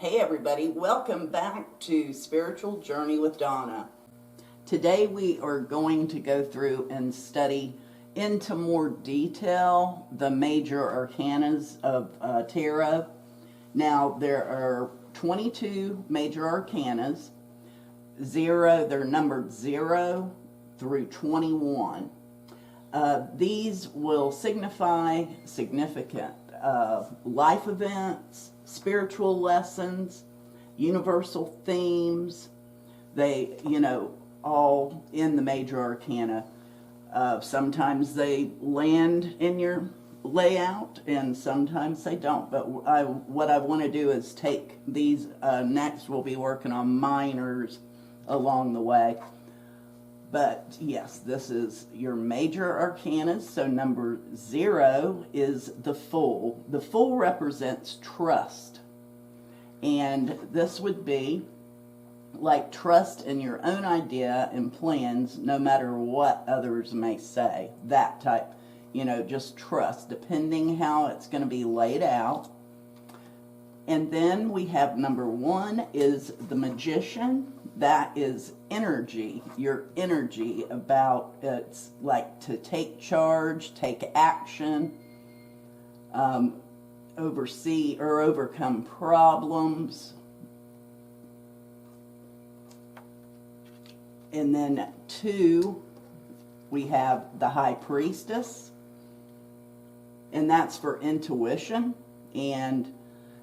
Hey everybody, welcome back to Spiritual Journey with Donna. Today we are going to go through and study into more detail the major arcanas of tarot. Now there are 22 major arcanas. They're numbered 0 through 21. These will signify significant life events, spiritual lessons, universal themes. They, all in the major arcana. Sometimes they land in your layout and sometimes they don't. But what I want to do is take these, next we'll be working on minors along the way. But yes, this is your major arcanas. So number 0 is the Fool. The Fool represents trust. And this would be like trust in your own idea and plans, no matter what others may say. That type, just trust, depending how it's going to be laid out. And then we have number 1 is the Magician. That is energy, your energy about, it's like to take charge, take action, oversee or overcome problems. And then 2, we have the High Priestess, and that's for intuition, and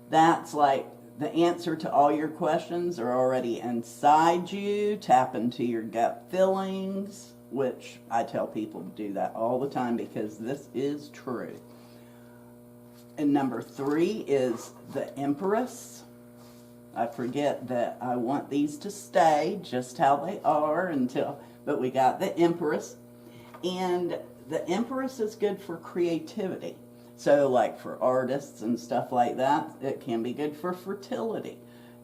that's like the answer to all your questions are already inside you. Tap into your gut feelings, which I tell people to do that all the time because this is true. And number 3 is the Empress. I forget that I want these to stay just how they are but we got the Empress. And the Empress is good for creativity. So like for artists and stuff like that, it can be good for fertility.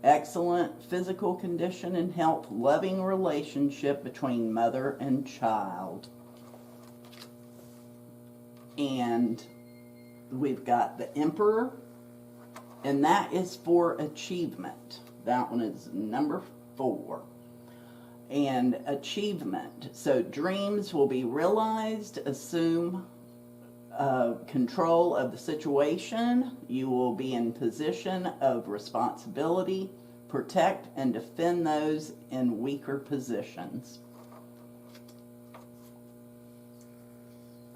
Excellent physical condition and health, loving relationship between mother and child. And we've got the Emperor, and that is for achievement. That one is number 4. And achievement. So dreams will be realized, assume control of the situation. You will be in position of responsibility, protect and defend those in weaker positions.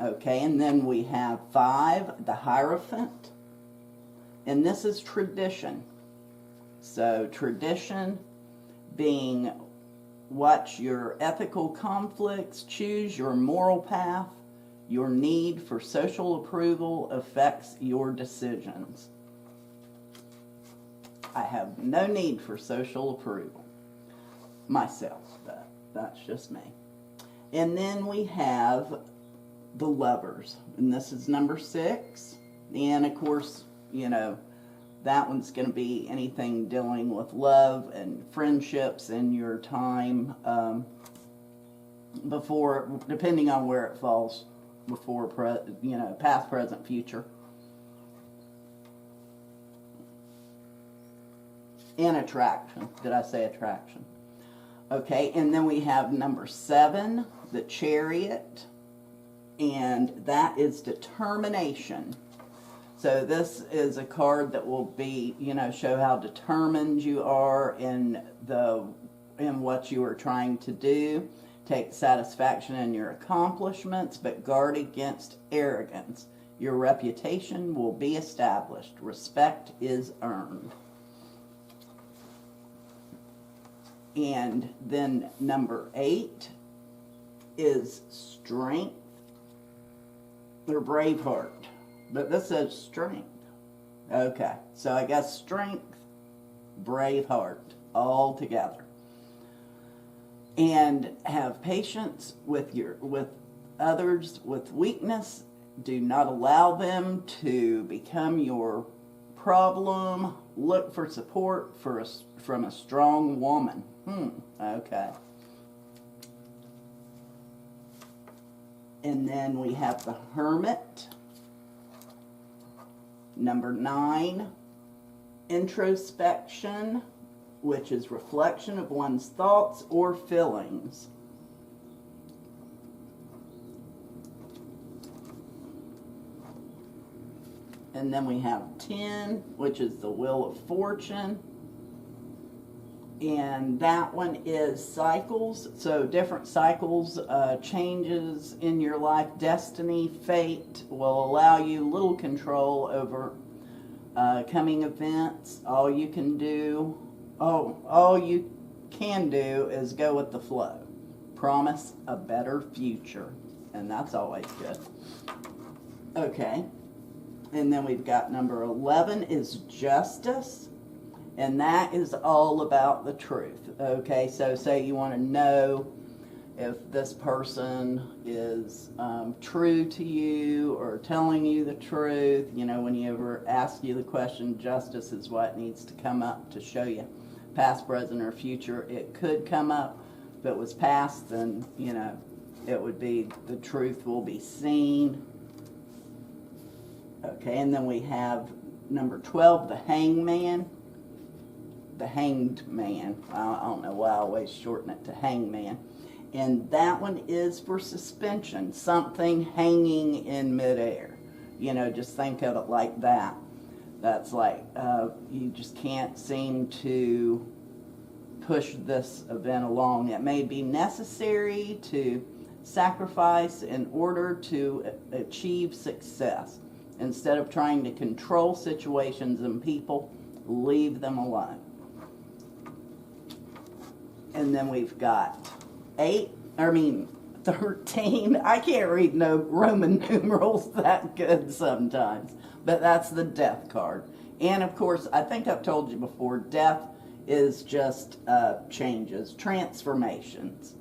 Okay, and then we have 5, the Hierophant, and this is tradition. So tradition being watch your ethical conflicts, choose your moral path. Your need for social approval affects your decisions. I have no need for social approval myself, but that's just me. And then we have the Lovers, and this is number 6. And of course, that one's going to be anything dealing with love and friendships in your time before, depending on where it falls. Before, past, present, future. And attraction. Did I say attraction? Okay, and then we have number 7, the Chariot, and that is determination. So this is a card that will be, show how determined you are in what you are trying to do. Take satisfaction in your accomplishments, but guard against arrogance. Your reputation will be established. Respect is earned. And then number 8 is Strength or Braveheart. But this says Strength. Okay, so I guess Strength, Braveheart, all together. And have patience with others with weakness. Do not allow them to become your problem. Look for support from a strong woman. Okay. And then we have the Hermit. Number 9 introspection, which is reflection of one's thoughts or feelings. And then we have 10, which is the Wheel of Fortune. And that one is cycles. So different cycles, changes in your life, destiny, fate will allow you little control over coming events. All you can do is go with the flow. Promise a better future. And that's always good. Okay. And then we've got number 11 is justice. And that is all about the truth. Okay, so say you want to know if this person is true to you or telling you the truth. You know, when you ever ask you the question, justice is what needs to come up to show you past, present, or future. It could come up. If it was past, then, you know, it would be the truth will be seen. Okay, and then we have number 12, the hangman. The hanged man. I don't know why I always shorten it to hangman. And that one is for suspension, something hanging in midair. You know, just think of it like that. That's like you just can't seem to push this event along. It may be necessary to sacrifice in order to achieve success. Instead of trying to control situations and people, leave them alone. And then we've got 13. I can't read no Roman numerals that good sometimes. But that's the death card. And of course, I think I've told you before, death is just changes, transformations,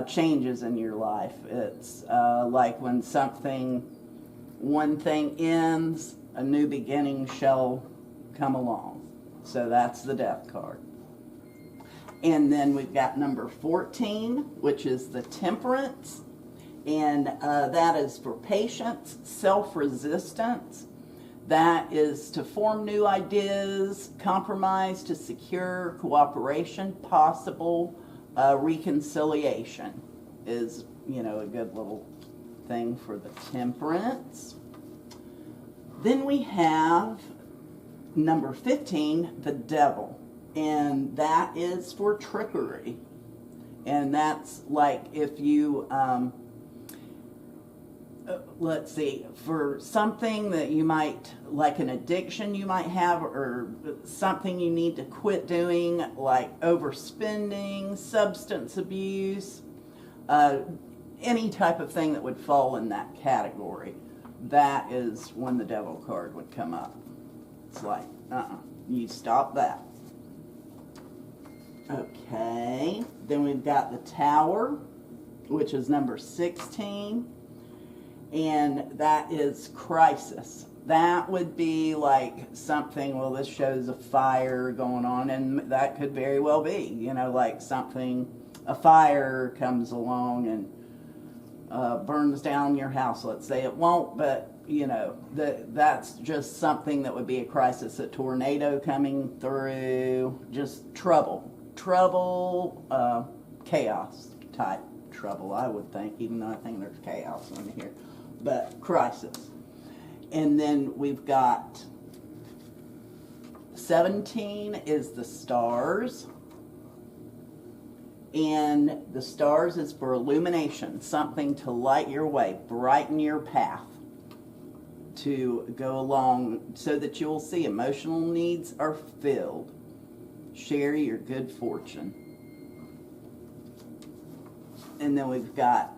changes in your life. It's like when one thing ends, a new beginning shall come along. So that's the death card. And then we've got number 14, which is the temperance. And that is for patience, self-resistance. That is to form new ideas, compromise to secure cooperation, possible reconciliation is, you know, a good little thing for the temperance. Then we have number 15, the devil. And that is for trickery. And that's like if you, let's see, for something that you might, like an addiction you might have, or something you need to quit doing, like overspending, substance abuse, any type of thing that would fall in that category. That is when the devil card would come up. It's like, you stop that. Okay, then we've got the Tower, which is number 16, and that is crisis. That would be like something, well, this shows a fire going on, and that could very well be, you know, like something, a fire comes along and burns down your house. Let's say it won't, but you know, that's just something that would be a crisis, a tornado coming through, just trouble, chaos type trouble, I would think, even though I think there's chaos in here, but crisis. And then we've got 17 is the stars. And the stars is for illumination, something to light your way, brighten your path to go along so that you will see emotional needs are filled. Share your good fortune. And then we've got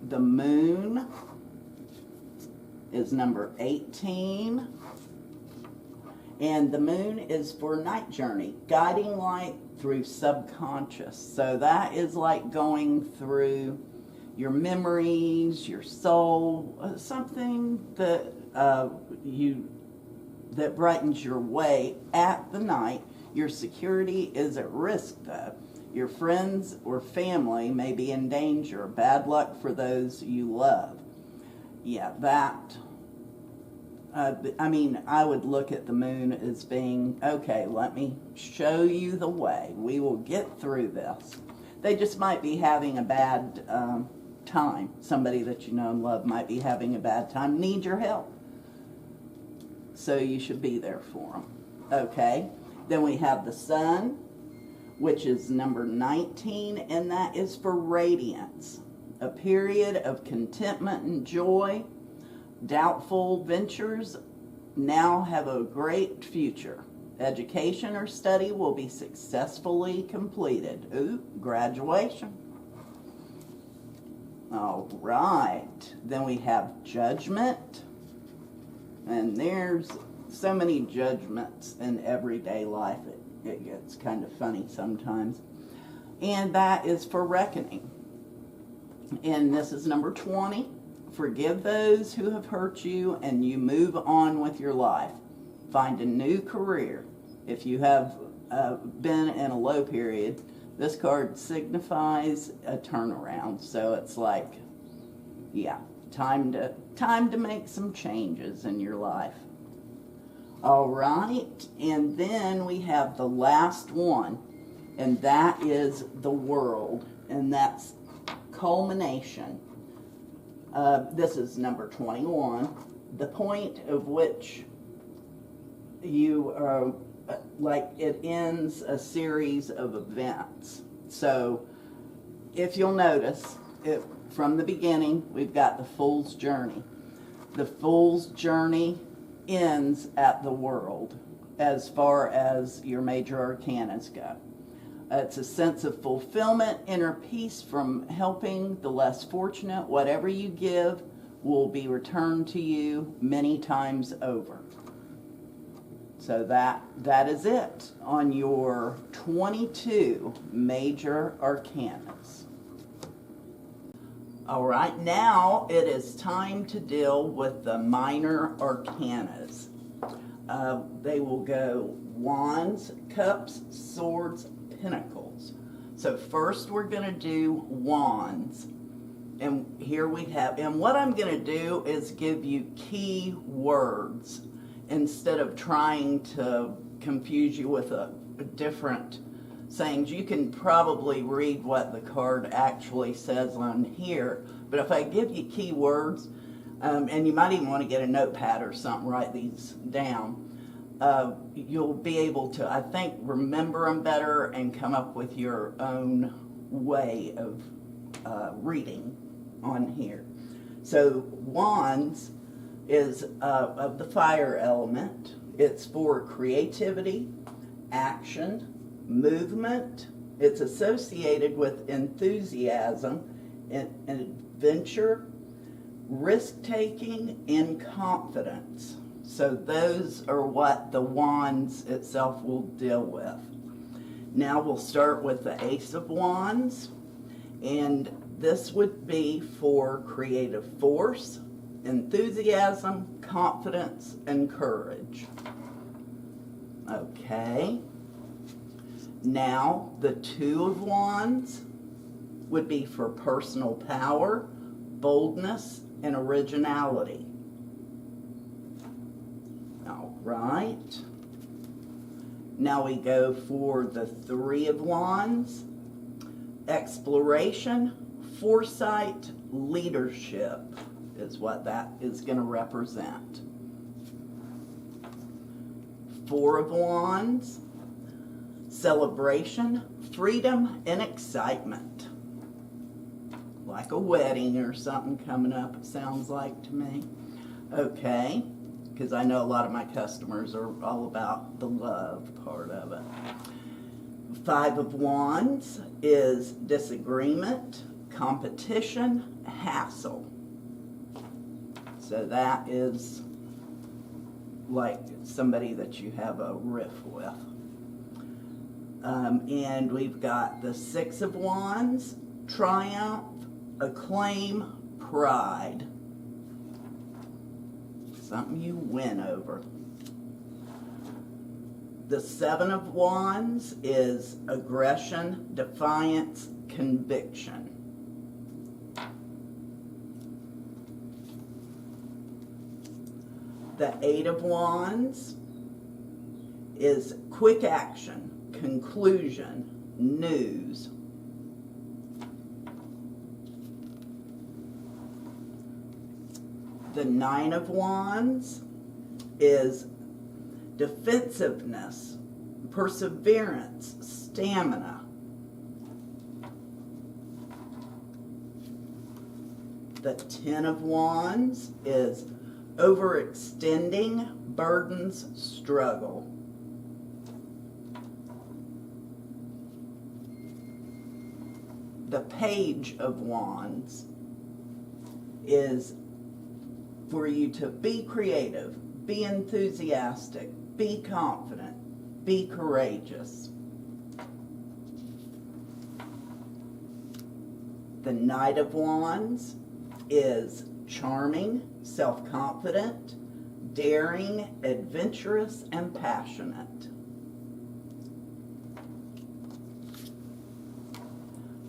the moon is number 18. And the moon is for night journey, guiding light through subconscious. So that is like going through your memories, your soul, something that that brightens your way at the night. Your security is at risk, though. Your friends or family may be in danger. Bad luck for those you love. Yeah, that I mean, I would look at the moon as being, okay, let me show you the way. We will get through this. They just might be having a bad time. Somebody that you know and love might be having a bad time, need your help. So you should be there for them. Okay, then we have the sun, which is number 19, and that is for radiance. A period of contentment and joy. Doubtful ventures now have a great future. Education or study will be successfully completed. Ooh, graduation. All right. Then we have judgment. And there's so many judgments in everyday life. It gets kind of funny sometimes. And that is for reckoning. And this is number 20. Forgive those who have hurt you and you move on with your life. Find a new career. If you have been in a low period, this card signifies a turnaround. So it's like, yeah, time to make some changes in your life. All right, and then we have the last one, and that is the world, and that's culmination. This is number 21, the point of which you are, like, it ends a series of events. So if you'll notice, from the beginning, we've got the Fool's Journey. The Fool's Journey ends at the world as far as your major arcanas go. It's a sense of fulfillment, inner peace from helping the less fortunate. Whatever you give will be returned to you many times over. So that is it on your 22 major arcanas. All right, now it is time to deal with the minor arcanas. They will go wands, cups, swords, pentacles. So first we're going to do wands. And here we have, and what I'm going to do is give you key words instead of trying to confuse you with a different sayings. You can probably read what the card actually says on here, but if I give you key words, and you might even want to get a notepad or something, write these down, you'll be able to, I think, remember them better and come up with your own way of reading on here. So wands is of the fire element. It's for creativity, action, movement. It's associated with enthusiasm and adventure, risk-taking, and confidence. So those are what the wands itself will deal with. Now we'll start with the Ace of Wands, and this would be for creative force, enthusiasm, confidence, and courage. Okay. Now, the Two of Wands would be for personal power, boldness, and originality. All right. Now we go for the Three of Wands, exploration, foresight, leadership is what that is going to represent. Four of Wands, celebration, freedom, and excitement. Like a wedding or something coming up, it sounds like to me. Okay, because I know a lot of my customers are all about the love part of it. Five of Wands is disagreement, competition, hassle. So that is like somebody that you have a riff with. And we've got the Six of Wands, triumph, acclaim, pride. Something you win over. The Seven of Wands is aggression, defiance, conviction. The Eight of Wands is quick action, conclusion, news. The Nine of Wands is defensiveness, perseverance, stamina. The Ten of Wands is overextending, burdens, struggle. The Page of Wands is for you to be creative, be enthusiastic, be confident, be courageous. The Knight of Wands is charming, self-confident, daring, adventurous, and passionate.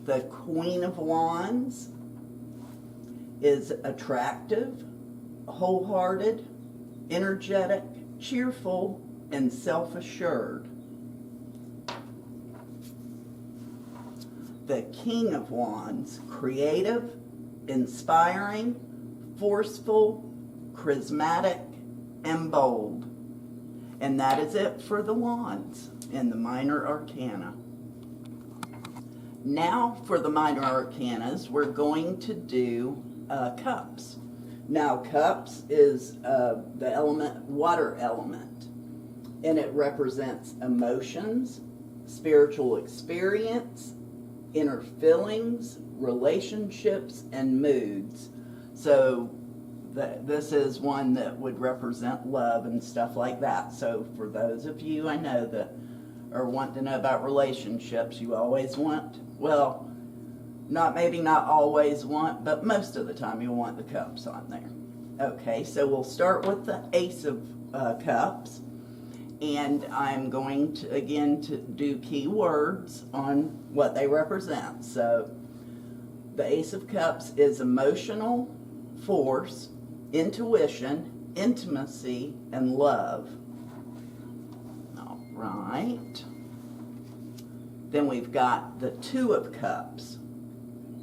The Queen of Wands is attractive, wholehearted, energetic, cheerful, and self-assured. The King of Wands, creative, inspiring, forceful, charismatic, and bold. And that is it for the wands in the minor arcana. Now for the minor arcanas, we're going to do cups. Now cups is the element, water element, and it represents emotions, spiritual experience, inner feelings, relationships, and moods. So this is one that would represent love and stuff like that. So for those of you I know that or want to know about relationships, you always want, well, maybe not always want, but most of the time you'll want the cups on there. Okay, so we'll start with the Ace of Cups, and I'm going to, again, to do key words on what they represent. So the Ace of Cups is emotional, force, intuition, intimacy, and love. All right. Then we've got the Two of Cups,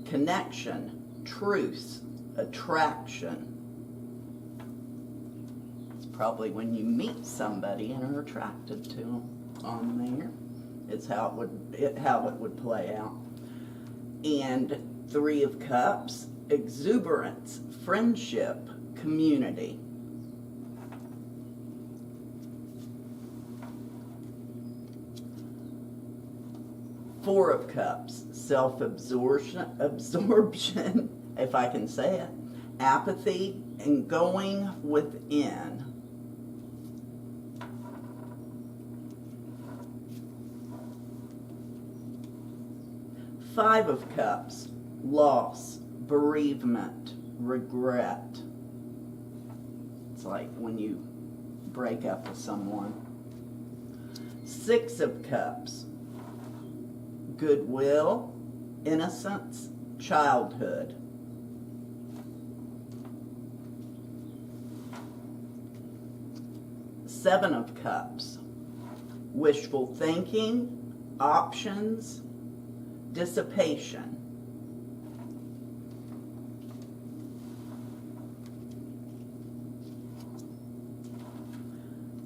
connection, truth, attraction. It's probably when you meet somebody and are attracted to them on there. It's how it would play out. And Three of Cups, exuberance, friendship, community. Four of Cups, self-absorption, if I can say it, apathy, and going within. Five of Cups, loss, bereavement, regret. It's like when you break up with someone. Six of Cups, goodwill, innocence, childhood. Seven of Cups, wishful thinking, options, dissipation.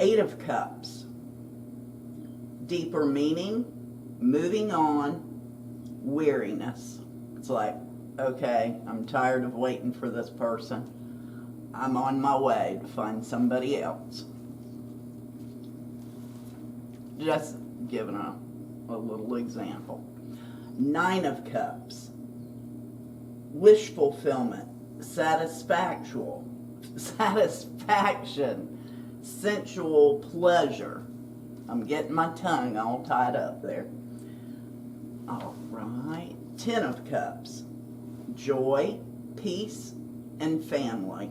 Eight of Cups, deeper meaning, moving on, weariness. It's like, okay, I'm tired of waiting for this person. I'm on my way to find somebody else. Just giving a little example. Nine of Cups, wish fulfillment, satisfaction, sensual pleasure. I'm getting my tongue all tied up there. All right. Ten of Cups, joy, peace, and family.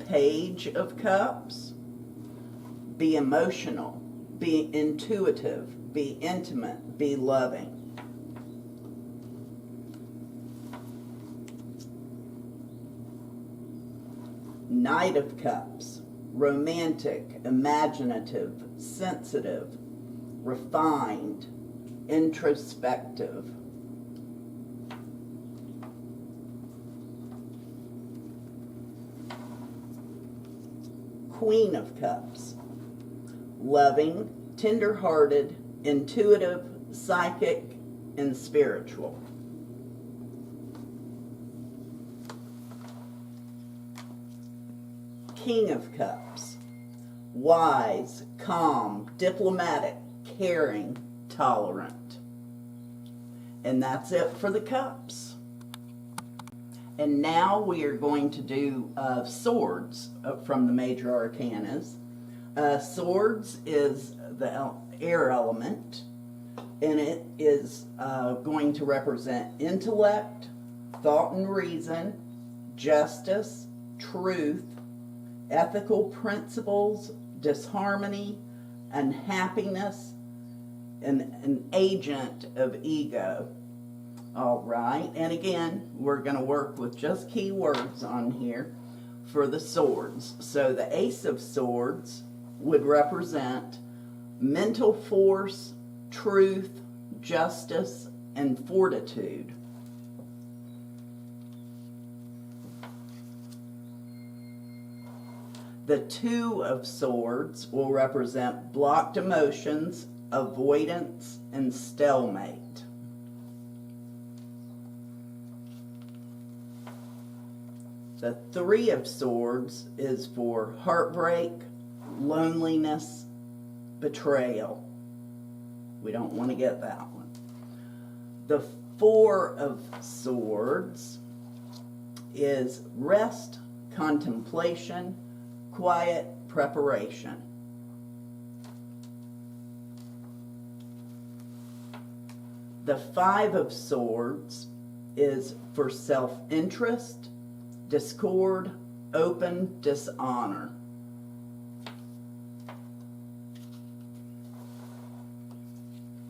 Page of Cups, be emotional, be intuitive, be intimate, be loving. Knight of Cups, romantic, imaginative, sensitive, refined, introspective. Queen of Cups, loving, tender-hearted, intuitive, psychic, and spiritual. King of Cups, wise, calm, diplomatic, caring, tolerant. And that's it for the cups. And now we are going to do swords from the major arcanas. Swords is the air element, and it is going to represent intellect, thought and reason, justice, truth, ethical principles, disharmony, unhappiness, and an agent of ego. All right, and again, we're going to work with just keywords on here for the swords. So the Ace of Swords would represent mental force, truth, justice, and fortitude. The Two of Swords will represent blocked emotions, avoidance, and stalemate. The Three of Swords is for heartbreak, loneliness, betrayal. We don't want to get that one. The Four of Swords is rest, contemplation, quiet preparation. The Five of Swords is for self-interest, discord, open dishonor.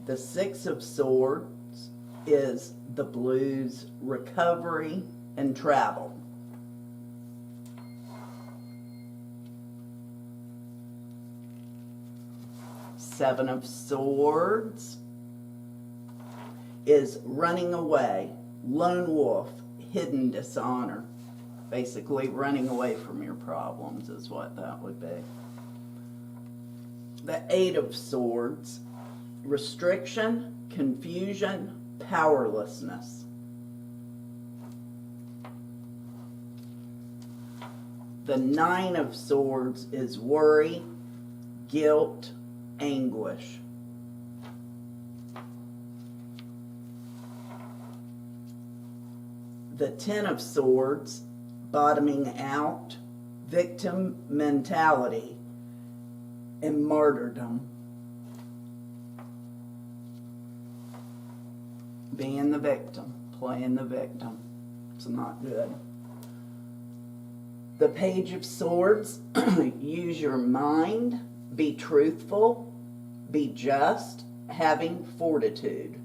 The Six of Swords is the blues, recovery, and travel. Seven of Swords is running away, lone wolf, hidden dishonor. Basically, running away from your problems is what that would be. The Eight of Swords, restriction, confusion, powerlessness. The Nine of Swords is worry, guilt, anguish. The Ten of Swords, bottoming out, victim mentality, and martyrdom. Being the victim, playing the victim. It's not good. The Page of Swords, use your mind, be truthful, be just, having fortitude.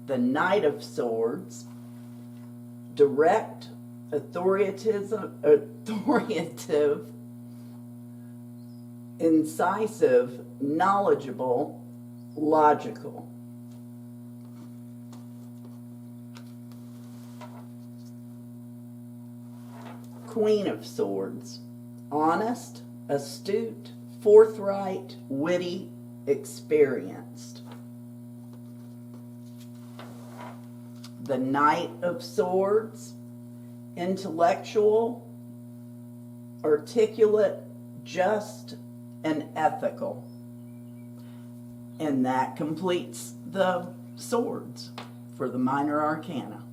The Knight of Swords, direct, authoritative, incisive, knowledgeable, logical. Queen of Swords, honest, astute, forthright, witty, experienced. The Knight of Swords, intellectual, articulate, just, and ethical. And that completes the swords for the minor arcana.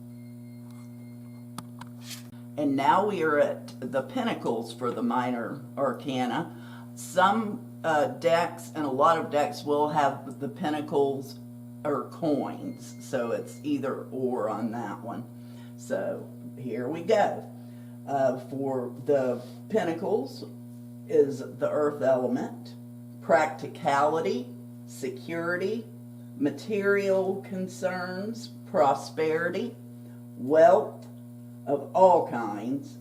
And now we are at the pentacles for the minor arcana. Some decks and a lot of decks will have the pentacles or coins, so it's either or on that one. So here we go. For the pentacles is the earth element, practicality, security, material concerns, prosperity, wealth of all kinds,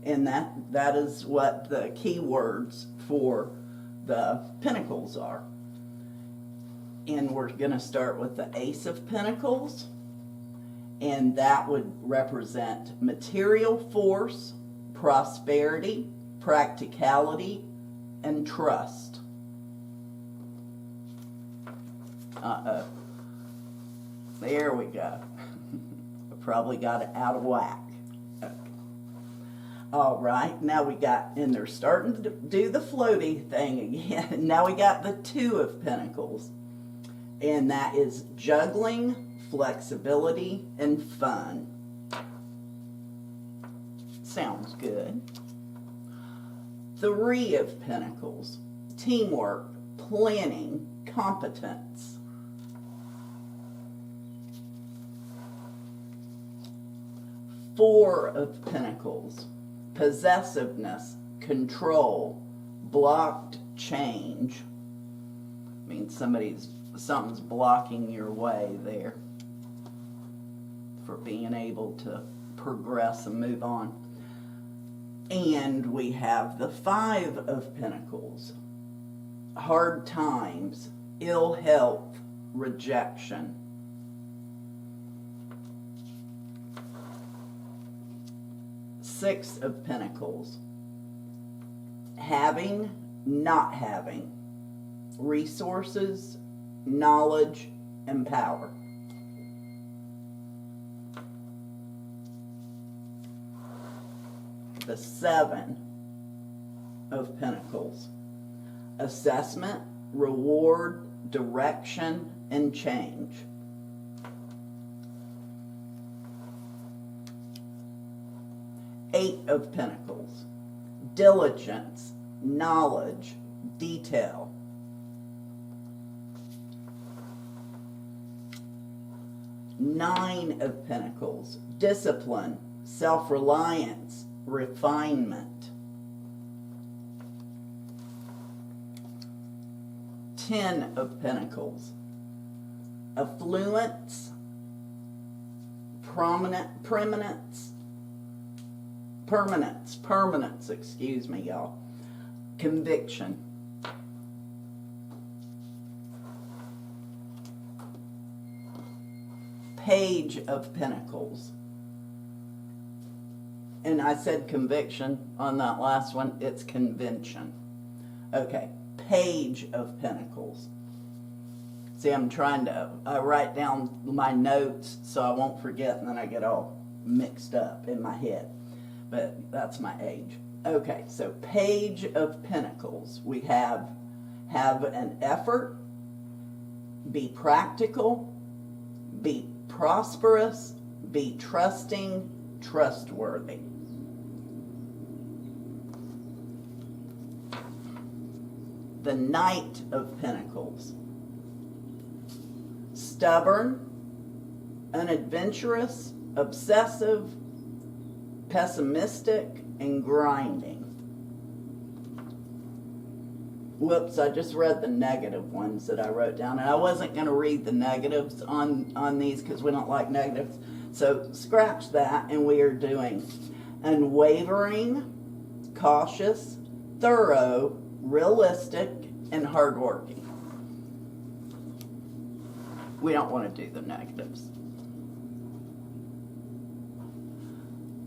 and that is what the key words for the Pentacles are. And we're going to start with the Ace of Pentacles, and that would represent material force, prosperity, practicality, and trust. There we go. I probably got it out of whack. Okay. All right, now we got, and they're starting to do the floaty thing again. Now we got the Two of Pentacles, and that is juggling, flexibility, and fun. Sounds good. Three of Pentacles, teamwork, planning, competence. Four of Pentacles, possessiveness, control, blocked change. Means something's blocking your way there for being able to progress and move on. And we have the Five of Pentacles, hard times, ill health, rejection. Six of Pentacles, having, not having, resources, knowledge, and power. The Seven of Pentacles, assessment, reward, direction, and change. Eight of Pentacles, diligence, knowledge, detail. Nine of Pentacles, discipline, self-reliance, refinement. 10 of Pentacles, affluence, permanence, excuse me, y'all. Conviction. Page of Pentacles. And I said conviction on that last one. It's convention. Okay, Page of Pentacles. See, I'm trying to write down my notes so I won't forget, and then I get all mixed up in my head. But that's my age. Okay, so Page of Pentacles. We have an effort, be practical, be prosperous, be trusting, trustworthy. The Knight of Pentacles. Stubborn, unadventurous, obsessive, pessimistic, and grinding. Whoops, I just read the negative ones that I wrote down, and I wasn't going to read the negatives on these because we don't like negatives. So scratch that, and we are doing unwavering, cautious, thorough, realistic, and hardworking. We don't want to do the negatives.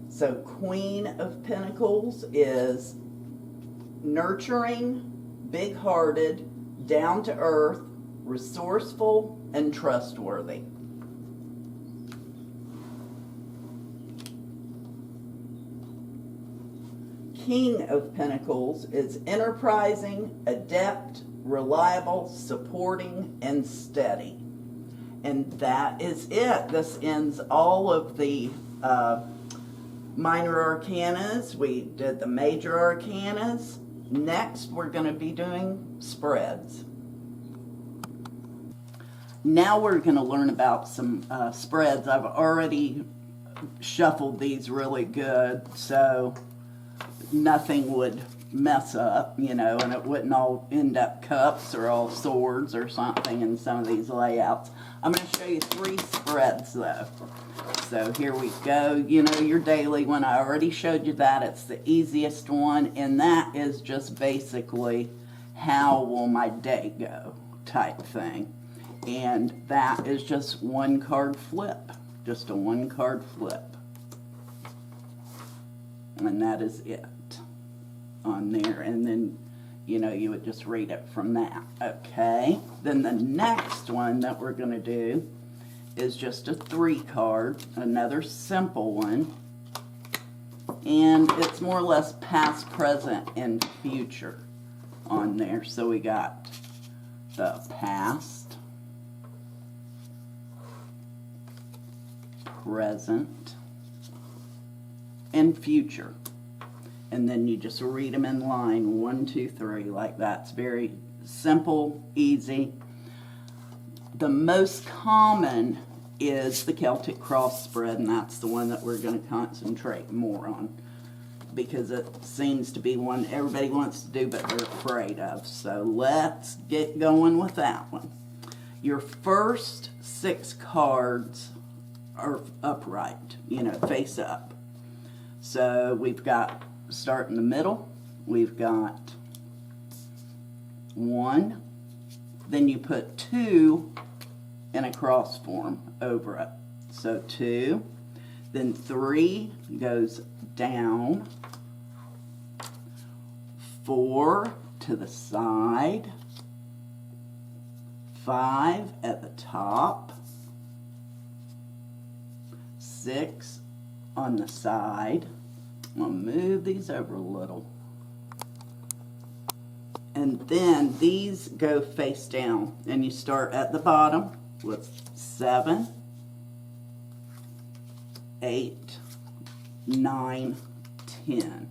So Queen of Pentacles is nurturing, big-hearted, down-to-earth, resourceful, and trustworthy. King of Pentacles is enterprising, adept, reliable, supporting, and steady. And that is it. This ends all of the minor arcanas. We did the major arcanas. Next, we're going to be doing spreads. Now we're going to learn about some spreads. I've already shuffled these really good, so nothing would mess up, you know, and it wouldn't all end up cups or all swords or something in some of these layouts. I'm going to show you 3 spreads though. So here we go. You know, your daily one, I already showed you that. It's the easiest one, and that is just basically how will my day go type thing. And that is just 1 card flip, just a 1 card flip. And that is it on there. And then, you know, you would just read it from that. Okay. Then the next one that we're going to do is just a 3 card, another simple one. And it's more or less past, present, and future on there. So we got the past, present, and future. And then you just read them in line, 1, 2, 3, like that. It's very simple, easy. The most common is the Celtic cross spread, and that's the one that we're going to concentrate more on because it seems to be one everybody wants to do but they're afraid of. So let's get going with that one. Your first 6 cards are upright, you know, face up. So we've got, start in the middle, we've got 1, then you put 2 in a cross form over it. So 2, then 3 goes down, 4 to the side, 5 at the top, 6 on the side. I'm going to move these over a little. And then these go face down. And you start at the bottom with 7, 8, 9, 10.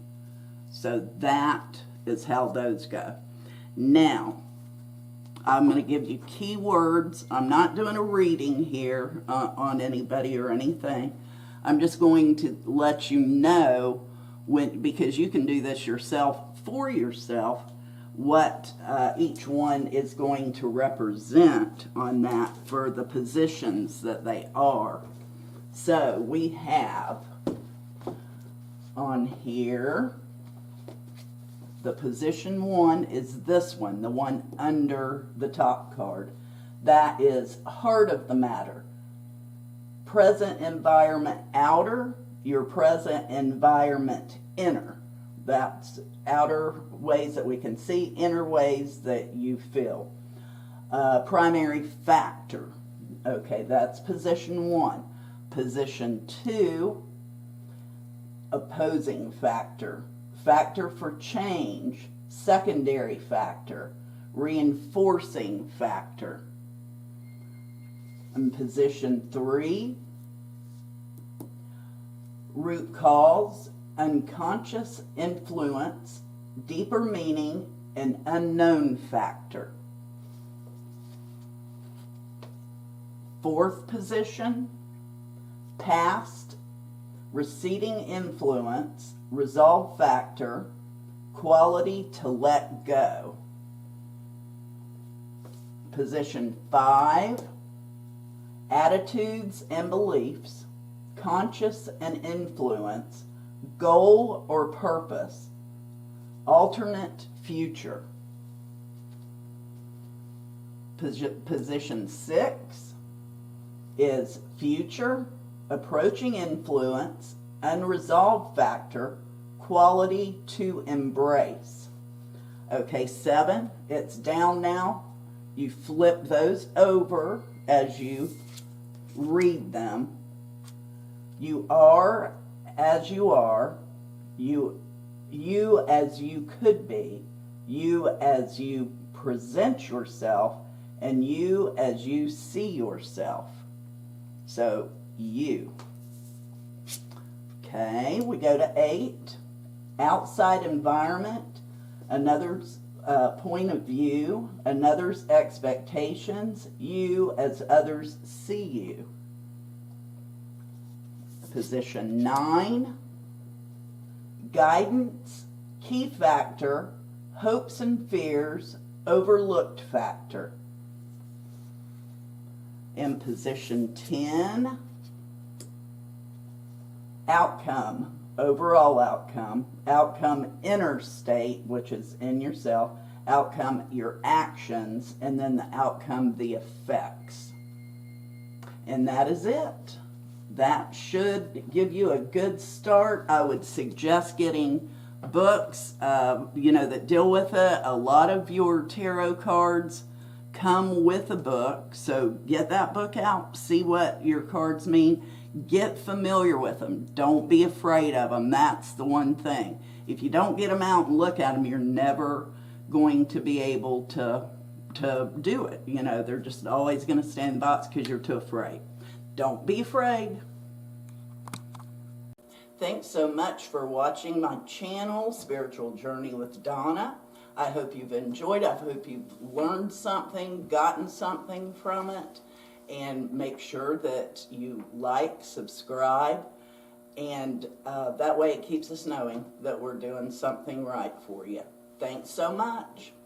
So that is how those go. Now, I'm going to give you keywords. I'm not doing a reading here on anybody or anything. I'm just going to let you know, because you can do this yourself for yourself, what each one is going to represent on that for the positions that they are. So we have on here, the position 1 is this one, the one under the top card. That is heart of the matter. Present environment outer, your present environment inner. That's outer ways that we can see, inner ways that you feel. Primary factor. Okay, that's position 1. Position 2, opposing factor. Factor for change, secondary factor, reinforcing factor. In position 3, root cause, unconscious influence, deeper meaning, and unknown factor. 4th position, past, receding influence, resolve factor, quality to let go. Position 5, attitudes and beliefs, conscious and influence, goal or purpose, alternate future. Position 6 is future, approaching influence, unresolved factor, quality to embrace. Okay, 7, it's down now. You flip those over as you read them. You are as you are, you as you could be, you as you present yourself, and you as you see yourself. So, you. Okay, we go to 8. Outside environment, another's point of view, another's expectations, you as others see you. Position 9, guidance, key factor, hopes and fears, overlooked factor. In position 10, outcome, overall outcome, outcome inner state, which is in yourself, outcome your actions, and then the outcome the effects. And that is it. That should give you a good start. I would suggest getting books, that deal with it. A lot of your tarot cards come with a book, so get that book out, see what your cards mean, get familiar with them. Don't be afraid of them. That's the one thing. If you don't get them out and look at them, you're never going to be able to do it. They're just always going to stay in the box because you're too afraid. Don't be afraid. Thanks so much for watching my channel, Spiritual Journey with Donna. I hope you've enjoyed it. I hope you've learned something, gotten something from it. And make sure that you like, subscribe, and that way it keeps us knowing that we're doing something right for you. Thanks so much.